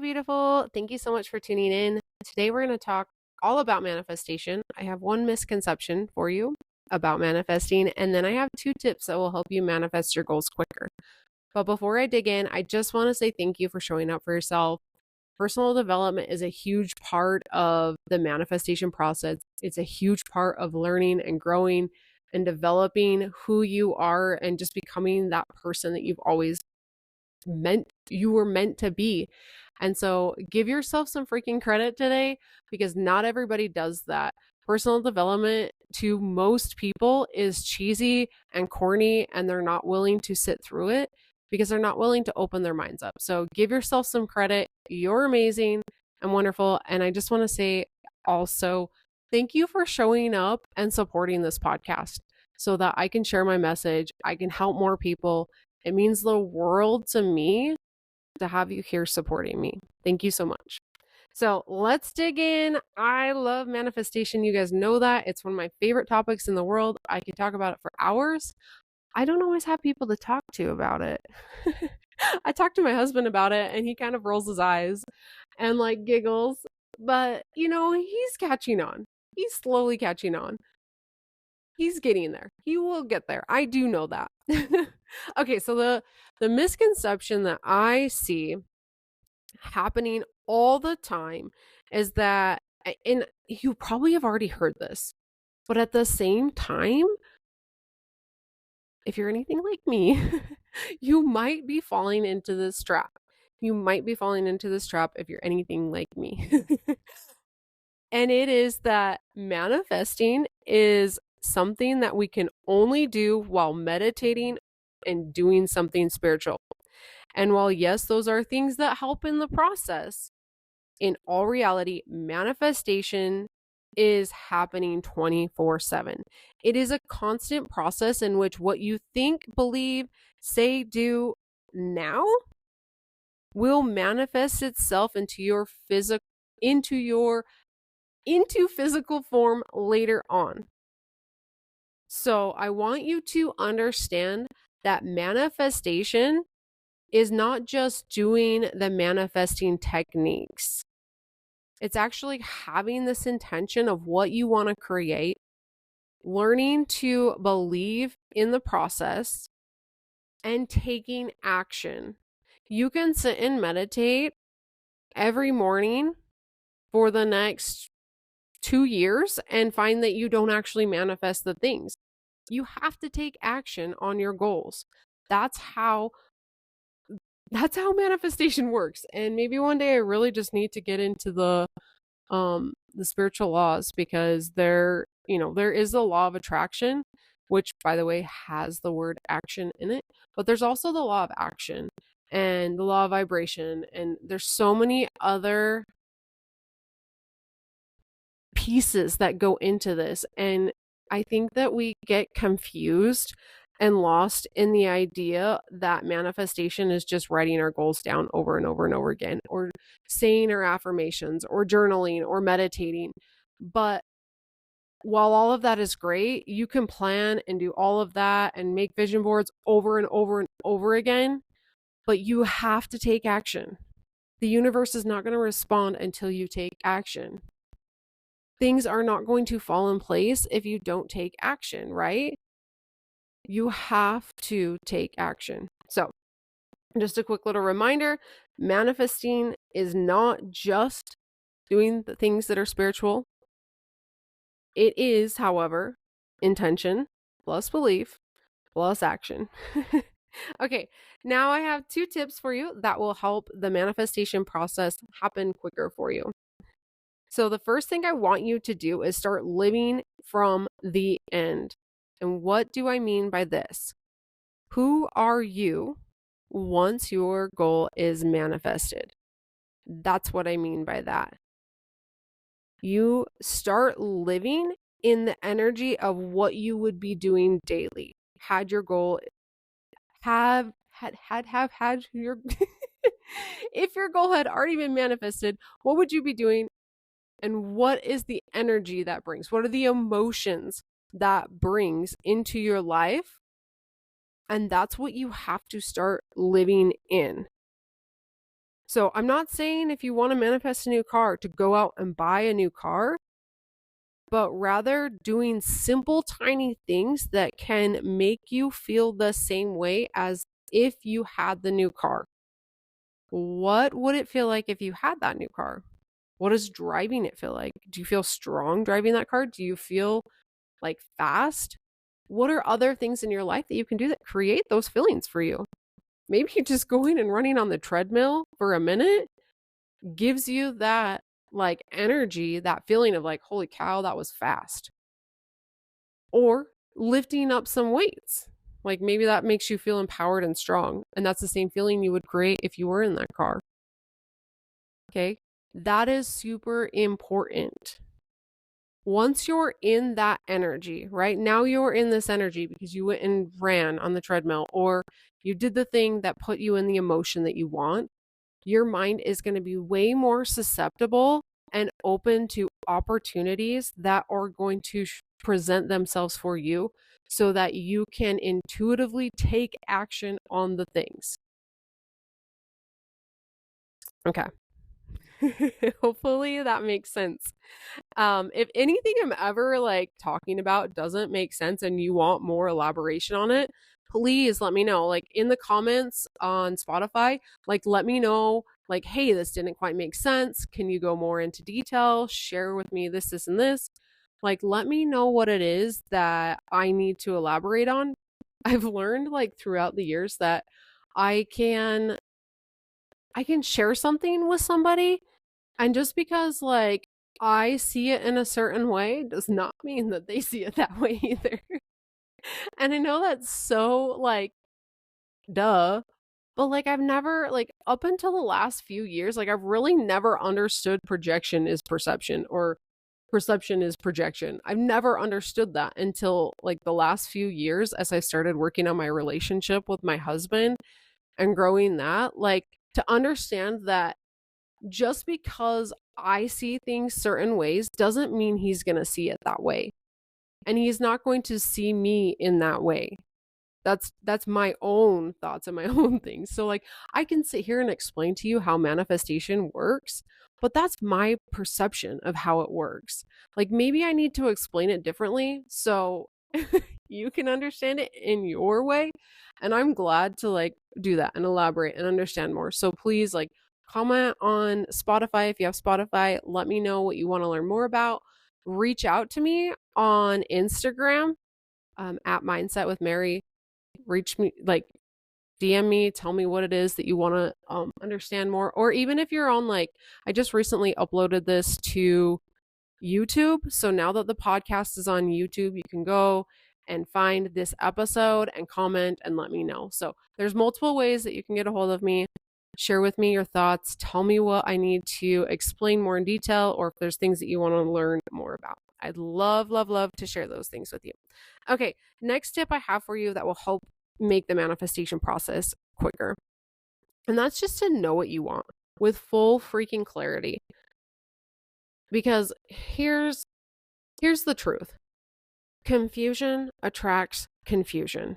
beautiful. Thank you so much for tuning in. Today, we're going to talk all about manifestation. I have one misconception for you about manifesting, and then I have 2 tips that will help you manifest your goals quicker. But before I dig in, I just want to say thank you for showing up for yourself. Personal development is a huge part of the manifestation process. It's a huge part of learning and growing and developing who you are and just becoming that person that you were meant to be. And so give yourself some freaking credit today, because not everybody does that. Personal development to most people is cheesy and corny, and they're not willing to sit through it because they're not willing to open their minds up. So give yourself some credit. You're amazing and wonderful. And I just want to say also, thank you for showing up and supporting this podcast so that I can share my message. I can help more people. It means the world to me to have you here supporting me. Thank you so much. So let's dig in. I love manifestation. You guys know that. It's one of my favorite topics in the world. I could talk about it for hours. I don't always have people to talk to about it. I talked to my husband about it and he kind of rolls his eyes and like giggles, but he's catching on. He's slowly catching on. He's getting there. He will get there. I do know that. Okay, so the misconception that I see happening all the time is that, and you probably have already heard this, but at the same time, if you're anything like me, you might be falling into this trap. You might be falling into this trap if you're anything like me. And it is that manifesting is something that we can only do while meditating and doing something spiritual. And while, yes, those are things that help in the process, in all reality, manifestation is happening 24/7. It is a constant process in which what you think, believe, say, do now will manifest itself into physical form later on. So I want you to understand that manifestation is not just doing the manifesting techniques. It's actually having this intention of what you want to create, learning to believe in the process, and taking action. You can sit and meditate every morning for the next 2 years and find that you don't actually manifest the things. You have to take action on your goals. That's how manifestation works. And maybe one day I really just need to get into the spiritual laws, because there is a law of attraction, which, by the way, has the word action in it, but there's also the law of action and the law of vibration, and there's so many other pieces that go into this. And I think that we get confused and lost in the idea that manifestation is just writing our goals down over and over and over again, or saying our affirmations, or journaling, or meditating. But while all of that is great, you can plan and do all of that and make vision boards over and over and over again, but you have to take action. The universe is not going to respond until you take action. Things are not going to fall in place if you don't take action, right? You have to take action. So, just a quick little reminder, manifesting is not just doing the things that are spiritual. It is, however, intention plus belief plus action. Okay, now I have 2 tips for you that will help the manifestation process happen quicker for you. So the first thing I want you to do is start living from the end. And what do I mean by this? Who are you once your goal is manifested? That's what I mean by that. You start living in the energy of what you would be doing daily had your goal had your if your goal had already been manifested. What would you be doing? And what is the energy that brings? What are the emotions that brings into your life? And that's what you have to start living in. So I'm not saying if you want to manifest a new car to go out and buy a new car, but rather doing simple, tiny things that can make you feel the same way as if you had the new car. What would it feel like if you had that new car? What does driving it feel like? Do you feel strong driving that car? Do you feel like fast? What are other things in your life that you can do that create those feelings for you? Maybe just going and running on the treadmill for a minute gives you that like energy, that feeling of like, holy cow, that was fast. Or lifting up some weights. Like maybe that makes you feel empowered and strong. And that's the same feeling you would create if you were in that car. Okay. That is super important. Once you're in that energy, right now you're in this energy because you went and ran on the treadmill or you did the thing that put you in the emotion that you want, your mind is going to be way more susceptible and open to opportunities that are going to present themselves for you so that you can intuitively take action on the things. Okay. Hopefully that makes sense. If anything I'm ever like talking about doesn't make sense and you want more elaboration on it, please let me know. Like in the comments on Spotify, like let me know, like, hey, this didn't quite make sense. Can you go more into detail? Share with me this, this, and this. Like, let me know what it is that I need to elaborate on. I've learned like throughout the years that I can I can share something with somebody and just because like I see it in a certain way does not mean that they see it that way either. And I know that's so like duh, but like I've never like up until the last few years like I've really never understood projection is perception or perception is projection. I've never understood that until like the last few years as I started working on my relationship with my husband and growing that like to understand that just because I see things certain ways doesn't mean he's going to see it that way. And he's not going to see me in that way. That's my own thoughts and my own things. So like I can sit here and explain to you how manifestation works, but that's my perception of how it works. Like maybe I need to explain it differently so you can understand it in your way. And I'm glad to like do that and elaborate and understand more. So please like comment on Spotify if you have Spotify. Let me know what you want to learn more about. Reach out to me on Instagram at Mindset with Mary. Reach me, like DM me, tell me what it is that you want to understand more. Or even if you're on like, I just recently uploaded this to YouTube. So now that the podcast is on YouTube, you can go and find this episode and comment and let me know. So there's multiple ways that you can get a hold of me. Share with me your thoughts. Tell me what I need to explain more in detail or if there's things that you want to learn more about. I'd love, love, love to share those things with you. Okay, next tip I have for you that will help make the manifestation process quicker. And that's just to know what you want with full freaking clarity. Because here's the truth. Confusion attracts confusion.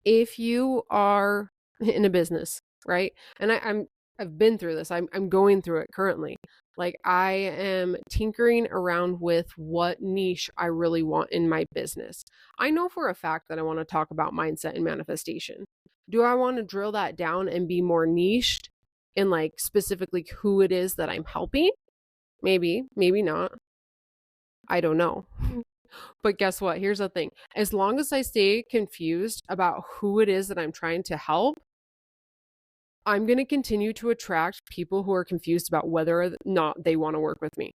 If you are in a business, right? And I've been through this. I'm going through it currently. Like I am tinkering around with what niche I really want in my business. I know for a fact that I want to talk about mindset and manifestation. Do I want to drill that down and be more niched in like specifically who it is that I'm helping? Maybe, maybe not. I don't know. But guess what? Here's the thing. As long as I stay confused about who it is that I'm trying to help, I'm going to continue to attract people who are confused about whether or not they want to work with me.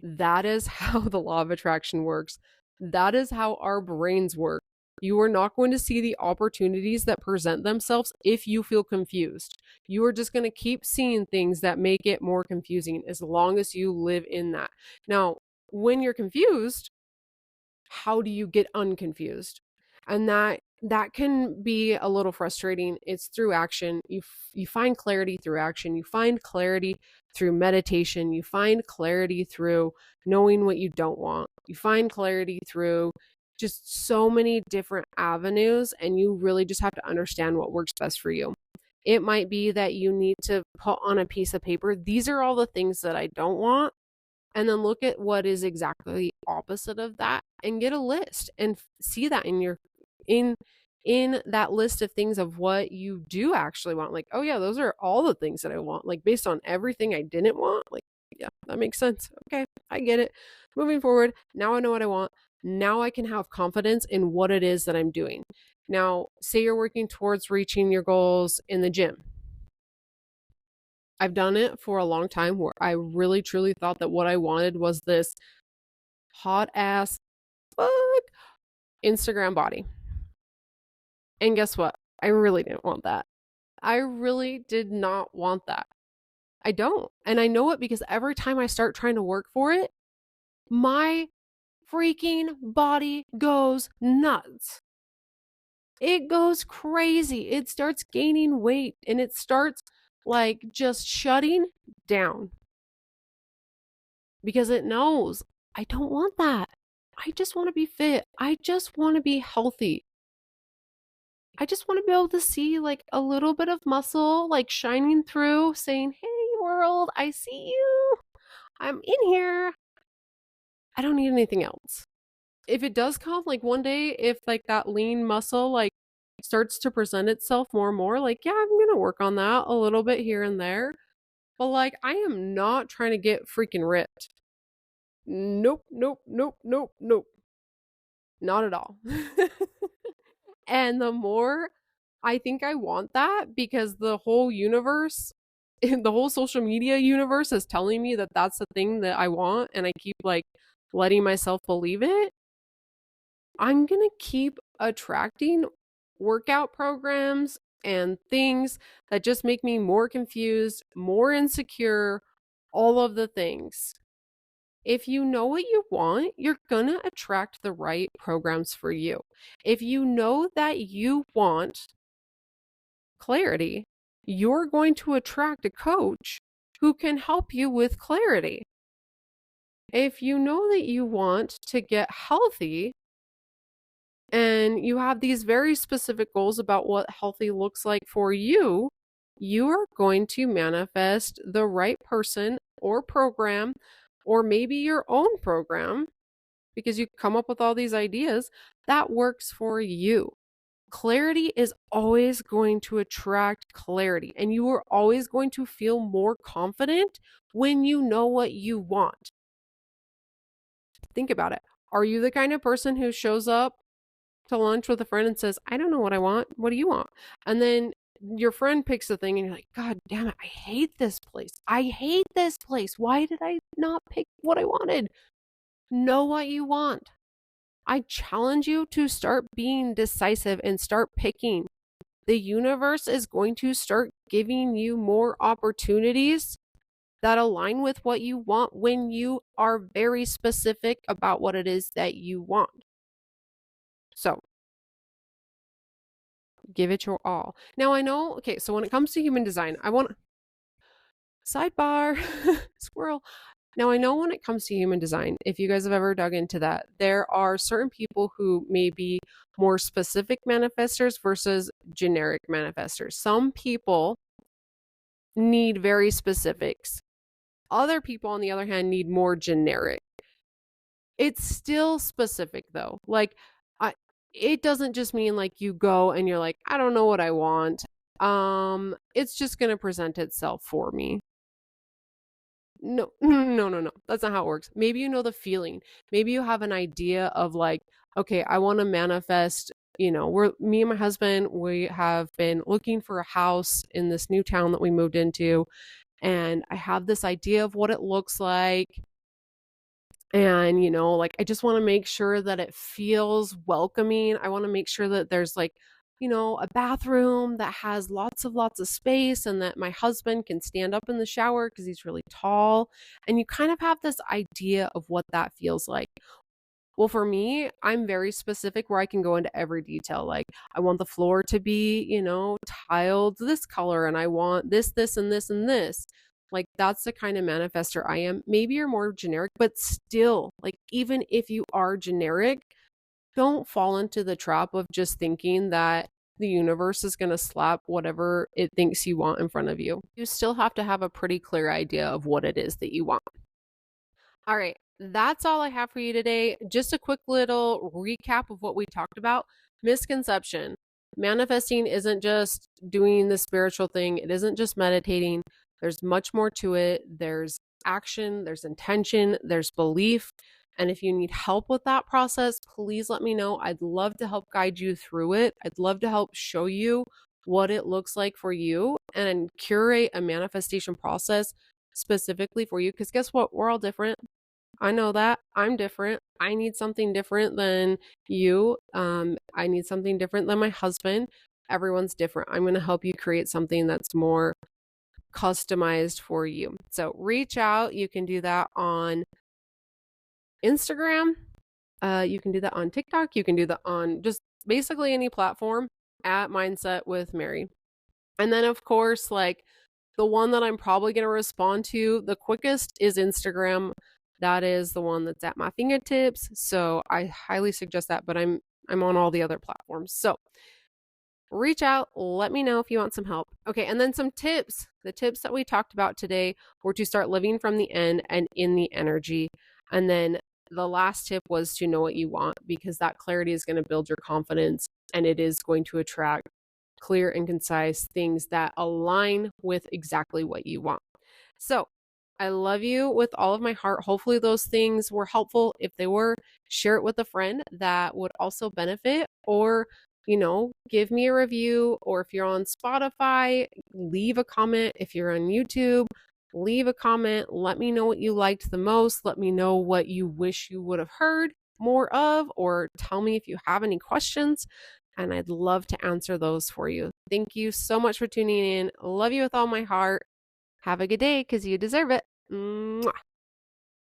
That is how the law of attraction works. That is how our brains work. You are not going to see the opportunities that present themselves if you feel confused. You are just going to keep seeing things that make it more confusing as long as you live in that. Now, when you're confused, how do you get unconfused? And that can be a little frustrating. It's through action. You find clarity through action. You find clarity through meditation. You find clarity through knowing what you don't want. You find clarity through just so many different avenues, and you really just have to understand what works best for you. It might be that you need to put on a piece of paper, these are all the things that I don't want. And then look at what is exactly opposite of that and get a list and see that in in that list of things of what you do actually want. Like, oh yeah, those are all the things that I want. Like based on everything I didn't want. Like, yeah, that makes sense. Okay, I get it. Moving forward, now I know what I want. Now I can have confidence in what it is that I'm doing. Now, say you're working towards reaching your goals in the gym. I've done it for a long time where I really truly thought that what I wanted was this hot ass fuck Instagram body. And guess what? I really didn't want that. I really did not want that. I don't. And I know it because every time I start trying to work for it, my freaking body goes nuts. It goes crazy. It starts gaining weight and it starts like just shutting down because it knows I don't want that. I just want to be fit. I just want to be healthy. I just want to be able to see like a little bit of muscle like shining through saying, "Hey world, I see you. I'm in here." I don't need anything else. If it does come like one day, if like that lean muscle like starts to present itself more and more, like, yeah, I'm going to work on that a little bit here and there. But like, I am not trying to get freaking ripped. Nope, nope, nope, nope, nope. Not at all. And the more I think I want that because the whole universe, the whole social media universe is telling me that that's the thing that I want. And I keep like letting myself believe it. I'm going to keep attracting workout programs and things that just make me more confused, more insecure, all of the things. If you know what you want, you're going to attract the right programs for you. If you know that you want clarity, you're going to attract a coach who can help you with clarity. If you know that you want to get healthy and you have these very specific goals about what healthy looks like for you, you are going to manifest the right person or program, or maybe your own program, because you come up with all these ideas that works for you. Clarity is always going to attract clarity, and you are always going to feel more confident when you know what you want. Think about it. Are you the kind of person who shows up to lunch with a friend and says, I don't know what I want. What do you want? And then your friend picks a thing and you're like, God damn it, I hate this place. I hate this place. Why did I not pick what I wanted? Know what you want. I challenge you to start being decisive and start picking. The universe is going to start giving you more opportunities that align with what you want when you are very specific about what it is that you want. So, give it your all. Now, I know, okay, so when it comes to human design, I want sidebar squirrel. Now, I know when it comes to human design, if you guys have ever dug into that, there are certain people who may be more specific manifestors versus generic manifestors. Some people need very specifics. Other people, on the other hand, need more generic. It's still specific though. Like, it doesn't just mean like you go and you're like, I don't know what I want. It's just going to present itself for me. No, no. That's not how it works. Maybe you know the feeling. Maybe you have an idea of like, okay, I want to manifest, me and my husband, we have been looking for a house in this new town that we moved into. And I have this idea of what it looks like. And, like, I just want to make sure that it feels welcoming. I want to make sure that there's like, a bathroom that has lots of space and that my husband can stand up in the shower because he's really tall. And you kind of have this idea of what that feels like. Well, for me, I'm very specific where I can go into every detail. Like, I want the floor to be, tiled this color, and I want this, and this, and this. Like, that's the kind of manifester I am. Maybe you're more generic, but still, like, even if you are generic, don't fall into the trap of just thinking that the universe is going to slap whatever it thinks you want in front of you. You still have to have a pretty clear idea of what it is that you want. All right, that's all I have for you today. Just a quick little recap of what we talked about. Misconception. Manifesting isn't just doing the spiritual thing, it isn't just meditating. There's much more to it. There's action, there's intention, there's belief. And if you need help with that process, please let me know. I'd love to help guide you through it. I'd love to help show you what it looks like for you and curate a manifestation process specifically for you. Because guess what? We're all different. I know that. I'm different. I need something different than you. I need something different than my husband. Everyone's different. I'm going to help you create something that's more customized for you. So reach out. You can do that on Instagram. You can do that on TikTok. You can do that on just basically any platform at Mindset with Mary. And then, of course, like the one that I'm probably going to respond to the quickest is Instagram. That is the one that's at my fingertips. So I highly suggest that, but I'm on all the other platforms. So reach out, let me know if you want some help. Okay, and then some tips. The tips that we talked about today were to start living from the end and in the energy. And then the last tip was to know what you want, because that clarity is going to build your confidence and it is going to attract clear and concise things that align with exactly what you want. So I love you with all of my heart. Hopefully those things were helpful. If they were, share it with a friend that would also benefit, or give me a review, or if you're on Spotify, leave a comment. If you're on YouTube, leave a comment. Let me know what you liked the most. Let me know what you wish you would have heard more of, or tell me if you have any questions, and I'd love to answer those for you. Thank you so much for tuning in. Love you with all my heart. Have a good day, because you deserve it. Mwah.